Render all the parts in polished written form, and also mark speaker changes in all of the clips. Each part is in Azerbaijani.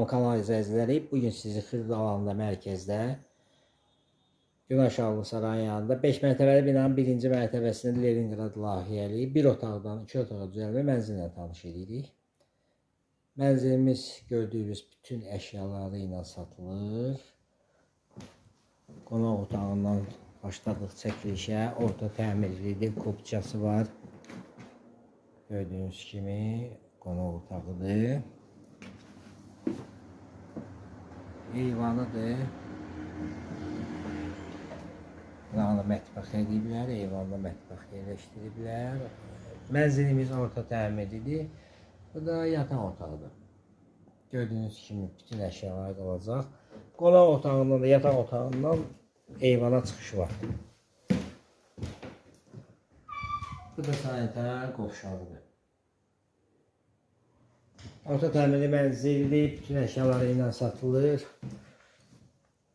Speaker 1: Salam kanal izləyiciləri, bugün sizi Xırdalanında mərkəzdə Günəşallı Sarayın yanında 5 mərtəbəli binanın 1-ci mərtəbəsində Leningrad layihəli 1 otaqdan 2 otağa düzəlmə mənzillə tanış edirik. Mənzilimiz gördüyünüz bütün əşyaları ilə satılır. Qonaq otağından başladıq çəkilişə, orta təmirlidir, kopçası var. Gördüyünüz kimi qonaq otağıdır. Eyvanıdır. Buranı mətbəx ediblər, eyvanda mətbəx yerləşdiriblər. Mənzilimiz orta təmirlidir. Bu da yataq otağıdır. Gördüyünüz kimi bütün əşyalar qalacaq. Qonaq otağından da yataq otağından eyvana çıxışı var. Bu da sanitar qovşağıdır. Orta təmirli mənzildir, bütün əşyaları ilə satılır.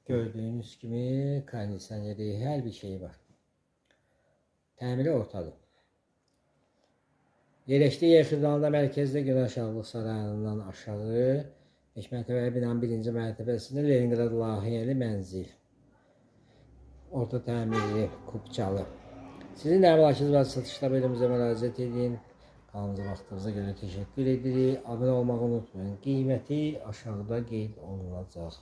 Speaker 1: Gördüyünüz kimi kondisioneri, hər bir şey var. Təmiri ortadır. Yerləşdiyi yer Xırdalanında mərkəzdə Günəşallı Sarayından aşağı 5 mərtəbəli binanın 1-ci mərtəbəsində Leningrad layihəli mənzil. Orta təmirli, kupçalı. Sizin də əmlakınız var, satışda bölümümüzə müraciət edin. Kanalımıza vaxtınıza görə təşəkkür edirik. Abunə olmağı unutmayın. Qiyməti aşağıda qeyd olunacaq.